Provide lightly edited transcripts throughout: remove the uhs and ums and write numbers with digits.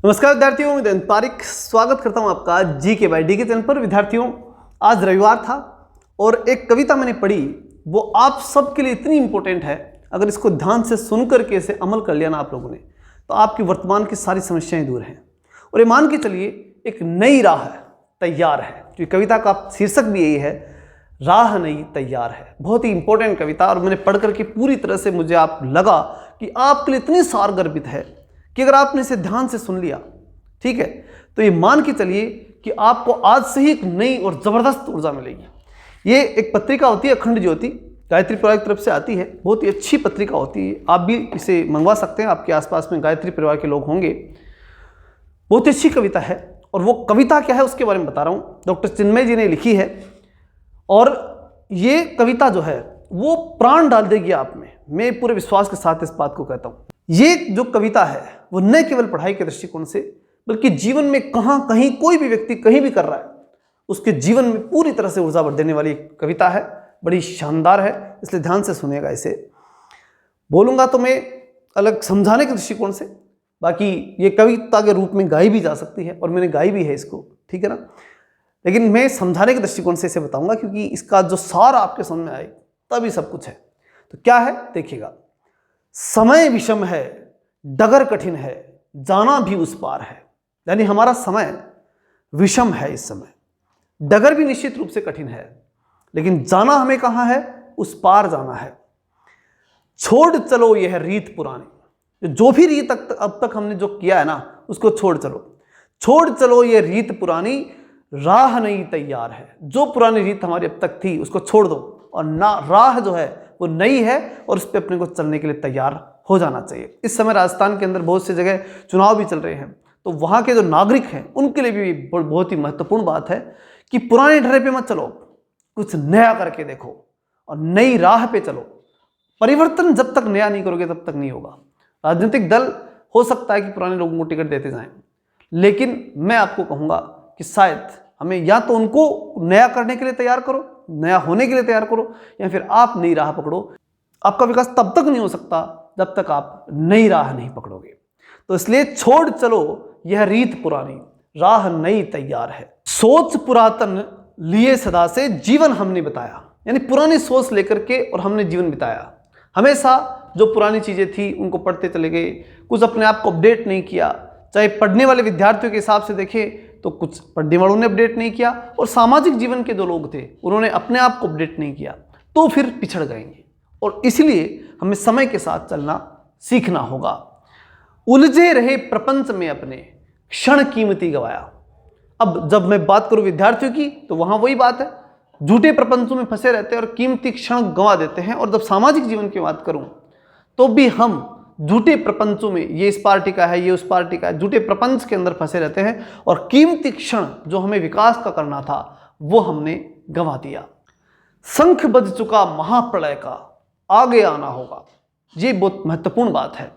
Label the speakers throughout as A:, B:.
A: नमस्कार विद्यार्थियों, मैं पारिक स्वागत करता हूं आपका जी के बाई डी के चैनल पर। विद्यार्थियों, आज रविवार था और एक कविता मैंने पढ़ी, वो आप सबके लिए इतनी इंपॉर्टेंट है। अगर इसको ध्यान से सुन करके इसे अमल कर लिया ना आप लोगों ने, तो आपकी वर्तमान की सारी समस्याएं दूर हैं। और ये मान के चलिए एक नई राह तैयार है। जो कविता का शीर्षक भी यही है, राह नई तैयार है। बहुत ही इंपॉर्टेंट कविता, और मैंने पढ़ करके पूरी तरह से मुझे आप लगा कि आपके लिए इतनी सारगर्भित है कि अगर आपने इसे ध्यान से सुन लिया, ठीक है, तो ये मान के चलिए कि आपको आज से ही एक नई और जबरदस्त ऊर्जा मिलेगी। ये एक पत्रिका होती है अखंड ज्योति, गायत्री परिवार की तरफ से आती है। बहुत ही अच्छी पत्रिका होती है, आप भी इसे मंगवा सकते हैं। आपके आसपास में गायत्री परिवार के लोग होंगे। बहुत ही अच्छी कविता है, और वो कविता क्या है उसके बारे में बता रहा हूँ। डॉक्टर चिन्मय जी ने लिखी है, और ये कविता जो है वो प्राण डाल देगी आप में। मैं पूरे विश्वास के साथ इस बात को कहता हूँ। ये जो कविता है वो न केवल पढ़ाई के दृष्टिकोण से, बल्कि जीवन में कहाँ कहीं कोई भी व्यक्ति कहीं भी कर रहा है, उसके जीवन में पूरी तरह से ऊर्जा भर देने वाली कविता है। बड़ी शानदार है, इसलिए ध्यान से सुनिएगा। इसे बोलूँगा तो मैं अलग समझाने के दृष्टिकोण से, बाकी ये कविता के रूप में गाई भी जा सकती है, और मैंने गाई भी है इसको, ठीक है ना। लेकिन मैं समझाने के दृष्टिकोण से इसे बताऊंगा, क्योंकि इसका जो सार आपके समझ में आए तभी सब कुछ है। तो क्या है देखिएगा। समय विषम है, डगर कठिन है, जाना भी उस पार है। यानी हमारा समय विषम है इस समय, डगर भी निश्चित रूप से कठिन है, लेकिन जाना हमें कहाँ है? उस पार जाना है। छोड़ चलो यह रीत पुरानी। जो भी रीत अब तक हमने जो किया है ना, उसको छोड़ चलो। छोड़ चलो ये रीत पुरानी, राह नई तैयार है। जो पुरानी रीत हमारी अब तक थी उसको छोड़ दो, और ना राह जो है वो नई है, और उस पर अपने को चलने के लिए तैयार हो जाना चाहिए। इस समय राजस्थान के अंदर बहुत सी जगह चुनाव भी चल रहे हैं, तो वहाँ के जो नागरिक हैं उनके लिए भी बहुत ही महत्वपूर्ण बात है कि पुराने ढर्रे पे मत चलो, कुछ नया करके देखो और नई राह पे चलो। परिवर्तन जब तक नया नहीं करोगे तब तक नहीं होगा। राजनीतिक दल हो सकता है कि पुराने लोगों को टिकट देते जाएं, लेकिन मैं आपको कहूँगा कि शायद हमें या तो उनको नया करने के लिए तैयार करो, नया होने के लिए तैयार करो, या फिर आप नई राह पकड़ो। आपका विकास तब तक नहीं हो सकता जब तक आप नई राह नहीं पकड़ोगे। तो इसलिए छोड़ चलो यह रीत पुरानी, राह नई तैयार है। सोच पुरातन लिए सदा से, जीवन हमने बताया। यानी पुरानी सोच लेकर के और हमने जीवन बिताया। हमेशा जो पुरानी चीजें थी उनको पढ़ते चले गए, कुछ अपने आप को अपडेट नहीं किया। चाहे पढ़ने वाले विद्यार्थियों के हिसाब से देखें तो कुछ पढ़ने वालों ने अपडेट नहीं किया, और सामाजिक जीवन के जो लोग थे उन्होंने अपने आप को अपडेट नहीं किया, तो फिर पिछड़ गएंगे। और इसलिए हमें समय के साथ चलना सीखना होगा। उलझे रहे प्रपंच में अपने, क्षण कीमती गवाया। अब जब मैं बात करूं विद्यार्थियों की, तो वहां वही बात है, झूठे प्रपंचों में फंसे रहते हैं और कीमती क्षण गंवा देते हैं। और जब सामाजिक जीवन की बात करूं तो भी हम झूठे प्रपंचों में, ये इस पार्टी का है, ये उस पार्टी का है, झूठे प्रपंच के अंदर फंसे रहते हैं, और कीमती क्षण जो हमें विकास का करना था वो हमने गंवा दिया। शंख बज चुका महाप्रलय का, आगे आना होगा। ये बहुत महत्वपूर्ण बात है।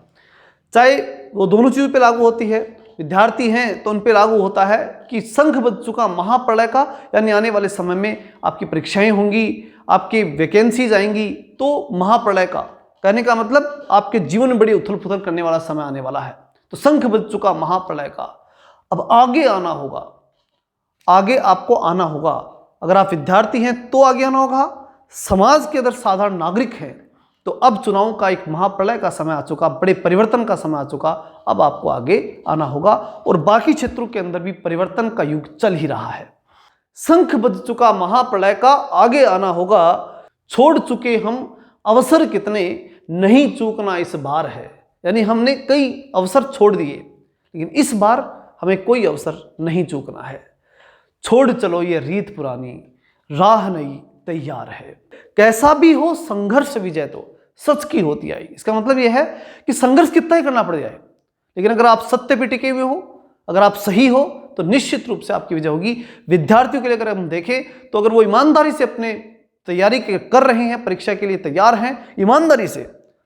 A: चाहे वो दोनों चीजों पे लागू होती है। विद्यार्थी हैं तो उन पे लागू होता है कि शंख बज चुका महाप्रलय का, यानी आने वाले समय में आपकी परीक्षाएं होंगी, आपकी वैकेंसीज आएंगी, तो महाप्रलय का कहने का मतलब आपके जीवन में बड़ी उथल पुथल करने वाला समय आने वाला है। तो शंख बज चुका महाप्रलय का, अब आगे आना होगा। आगे आपको आना होगा। अगर आप विद्यार्थी हैं तो आगे आना होगा। समाज के अंदर साधारण नागरिक हैं तो अब चुनाव का एक महाप्रलय का समय आ चुका, बड़े परिवर्तन का समय आ चुका। अब आपको आगे आना होगा, और बाकी क्षेत्रों के अंदर भी परिवर्तन का युग चल ही रहा है। शंख बज चुका महाप्रलय का, आगे आना होगा। छोड़ चुके हम अवसर कितने, नहीं चूकना इस बार है। यानी हमने कई अवसर छोड़ दिए, लेकिन इस बार हमें कोई अवसर नहीं चूकना है। छोड़ चलो ये रीत पुरानी, राह नई तैयार है। कैसा भी हो संघर्ष विजय तो सच की होती आई। इसका मतलब यह है कि संघर्ष कितना ही करना पड़ जाए, लेकिन अगर आप सत्य पे टिके हुए हो, अगर आप सही हो, तो निश्चित रूप से आपकी विजय होगी। विद्यार्थियों के लिए अगर हम देखें तो अगर वो ईमानदारी से अपने तैयारी कर रहे हैं, परीक्षा के लिए तैयार हैं ईमानदारी से,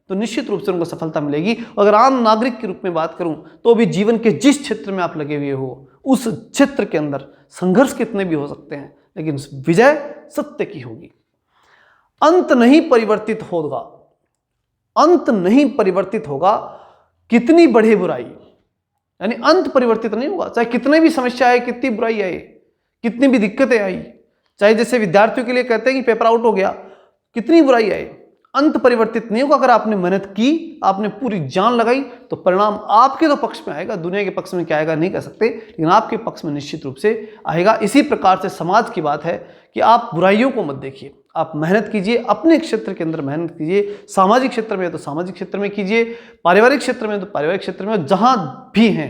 A: तो निश्चित रूप से उनको सफलता मिलेगी। अगर आम नागरिक के रूप में बात करूं तो भी जीवन के जिस क्षेत्र में आप लगे हुए हो, उस क्षेत्र के अंदर संघर्ष कितने भी हो सकते हैं, लेकिन विजय सत्य की होगी। अंत नहीं परिवर्तित होगा, अंत नहीं परिवर्तित होगा, कितनी बढ़े बुराई, यानी अंत परिवर्तित नहीं होगा। चाहे कितने भी समस्या आए, कितनी बुराई आए, कितनी भी दिक्कतें आई, चाहे जैसे विद्यार्थियों के लिए कहते हैं कि पेपर आउट हो गया, कितनी बुराई आए, अंत परिवर्तित नहीं होगा। अगर आपने मेहनत की, आपने पूरी जान लगाई, तो परिणाम आपके तो पक्ष में आएगा। दुनिया के पक्ष में क्या आएगा नहीं कह सकते, लेकिन आपके पक्ष में निश्चित रूप से आएगा। इसी प्रकार से समाज की बात है कि आप बुराइयों को मत देखिए, आप मेहनत कीजिए, अपने क्षेत्र के अंदर मेहनत कीजिए। सामाजिक क्षेत्र में तो सामाजिक क्षेत्र में कीजिए, पारिवारिक क्षेत्र में तो पारिवारिक क्षेत्र में, जहां भी हैं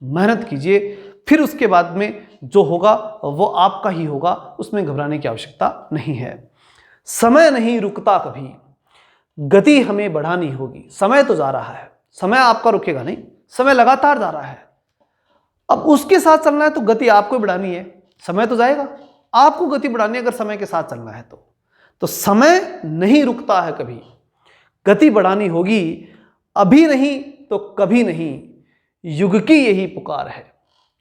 A: मेहनत कीजिए। फिर उसके बाद में जो होगा वो आपका ही होगा, उसमें घबराने की आवश्यकता नहीं है। समय नहीं रुकता कभी, गति हमें बढ़ानी होगी। समय तो जा रहा है, समय आपका रुकेगा नहीं, समय लगातार जा रहा है। अब उसके साथ चलना है तो गति आपको बढ़ानी है। समय तो जाएगा, आपको गति बढ़ानी है अगर समय के साथ चलना है तो समय नहीं रुकता है कभी, गति बढ़ानी होगी। अभी नहीं तो कभी नहीं, युग की यही पुकार है।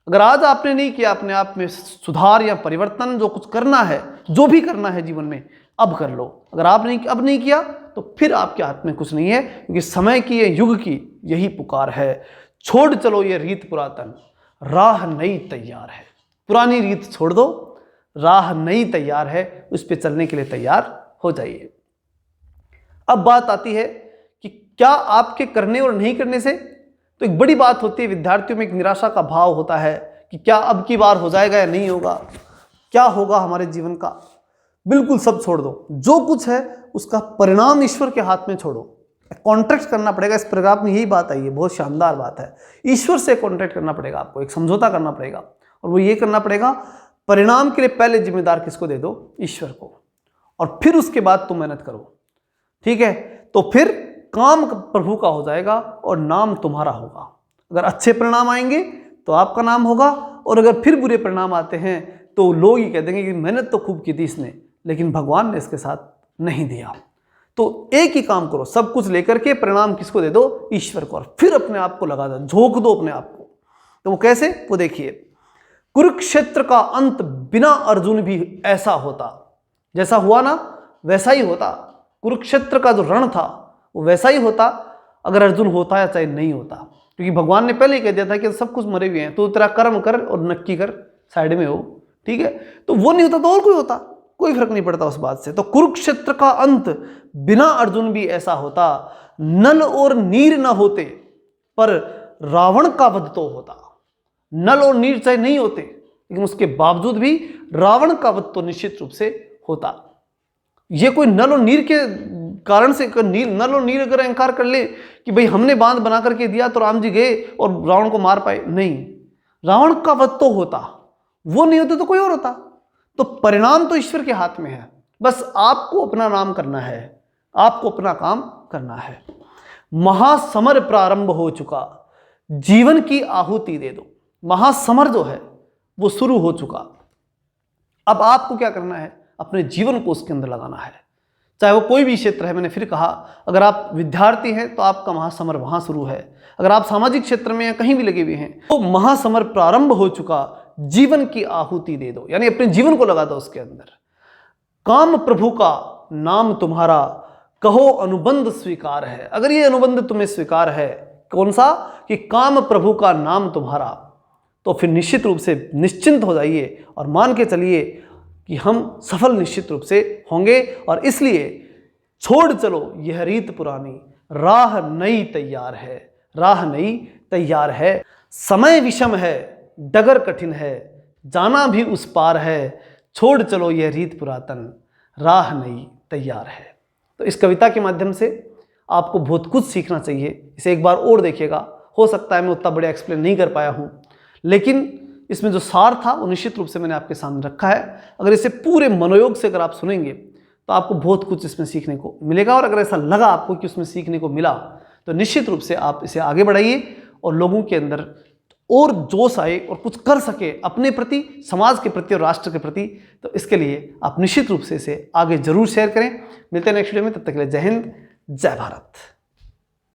A: अगर आज आपने नहीं किया अपने आप में सुधार या परिवर्तन, जो कुछ करना है, जो भी करना है जीवन में, अब कर लो। अगर आप अब नहीं किया तो फिर आपके हाथ में कुछ नहीं है, क्योंकि समय की, युग की यही पुकार है। छोड़ चलो ये रीत पुरातन, राह नई तैयार है। पुरानी रीत छोड़ दो, राह नई तैयार है, उस पर चलने के लिए तैयार हो जाइए। अब बात आती है कि क्या आपके करने और नहीं करने से, तो एक बड़ी बात होती है, विद्यार्थियों में एक निराशा का भाव होता है कि क्या अब की बार हो जाएगा या नहीं होगा, क्या होगा हमारे जीवन का। बिल्कुल सब छोड़ दो, जो कुछ है उसका परिणाम ईश्वर के हाथ में छोड़ो। कॉन्ट्रैक्ट करना पड़ेगा, इस पैराग्राफ में यही बात आई है, बहुत शानदार बात है। ईश्वर से कॉन्ट्रैक्ट करना पड़ेगा आपको, एक समझौता करना पड़ेगा, और वो ये करना पड़ेगा, परिणाम के लिए पहले जिम्मेदार किसको दे दो, ईश्वर को, और फिर उसके बाद तुम मेहनत करो। ठीक है, तो फिर काम प्रभु का हो जाएगा और नाम तुम्हारा होगा। अगर अच्छे परिणाम आएंगे तो आपका नाम होगा, और अगर फिर बुरे परिणाम आते हैं तो लोग ही कह देंगे कि मेहनत तो खूब की थी इसने, लेकिन भगवान ने इसके साथ नहीं दिया। तो एक ही काम करो, सब कुछ लेकर के परिणाम किसको दे दो, ईश्वर को, और फिर अपने आप को लगा दो, झोंक दो अपने आप को। तो वो कैसे, वो देखिए, कुरुक्षेत्र का अंत बिना अर्जुन भी ऐसा होता, जैसा हुआ ना वैसा ही होता। कुरुक्षेत्र का जो रण था वो वैसा ही होता अगर अर्जुन होता या चाहे नहीं होता, क्योंकि भगवान ने पहले ही कह दिया था कि सब कुछ मरे हुए हैं, तो तेरा कर्म कर और नक्की कर, साइड में हो। ठीक है, तो वो नहीं होता तो और कोई होता, कोई फर्क नहीं पड़ता उस बात से। तो कुरुक्षेत्र का अंत बिना अर्जुन भी ऐसा होता, नल और नीर न होते पर रावण का वध तो होता। नल और नीर चाहे नहीं होते, लेकिन उसके बावजूद भी रावण का वध तो निश्चित रूप से होता। ये कोई नल और नीर के कारण से, नल और नीर अगर अहंकार कर ले कि भाई हमने बांध बना करके दिया तो राम जी गए और रावण को मार पाए, नहीं, रावण का वध तो होता, वो नहीं होते तो कोई और होता। तो परिणाम तो ईश्वर के हाथ में है, बस आपको अपना नाम करना है, आपको अपना काम करना है। महासमर प्रारंभ हो चुका, जीवन की आहुति दे दो। महासमर जो है वो शुरू हो चुका, अब आपको क्या करना है, अपने जीवन को उसके अंदर लगाना है, चाहे वो कोई भी क्षेत्र है। मैंने फिर कहा, अगर आप विद्यार्थी हैं तो आपका महासमर वहां शुरू है, अगर आप सामाजिक क्षेत्र में या कहीं भी लगे हुए हैं तो महासमर प्रारंभ हो चुका, जीवन की आहुति दे दो, यानी अपने जीवन को लगा दो उसके अंदर। काम प्रभु का नाम तुम्हारा, कहो अनुबंध स्वीकार है। अगर ये अनुबंध तुम्हें स्वीकार है, कौन सा, कि काम प्रभु का नाम तुम्हारा, तो फिर निश्चित रूप से निश्चिंत हो जाइए और मान के चलिए कि हम सफल निश्चित रूप से होंगे। और इसलिए छोड़ चलो यह रीत पुरानी, राह नई तैयार है, राह नई तैयार है। समय विषम है, डगर कठिन है, जाना भी उस पार है, छोड़ चलो यह रीत पुरातन, राह नई तैयार है। तो इस कविता के माध्यम से आपको बहुत कुछ सीखना चाहिए। इसे एक बार और देखिएगा, हो सकता है मैं उतना बड़े एक्सप्लेन नहीं कर पाया हूँ, लेकिन इसमें जो सार था वो निश्चित रूप से मैंने आपके सामने रखा है। अगर इसे पूरे मनोयोग से अगर आप सुनेंगे तो आपको बहुत कुछ इसमें सीखने को मिलेगा, और अगर ऐसा लगा आपको कि उसमें सीखने को मिला तो निश्चित रूप से आप इसे आगे बढ़ाइए और लोगों के अंदर और जोश आए और कुछ कर सके अपने प्रति, समाज के प्रति और राष्ट्र के प्रति। तो इसके लिए आप निश्चित रूप से इसे आगे जरूर शेयर करें। मिलते हैं नेक्स्ट वीडियो में, तब तक के लिए जय हिंद, जय भारत।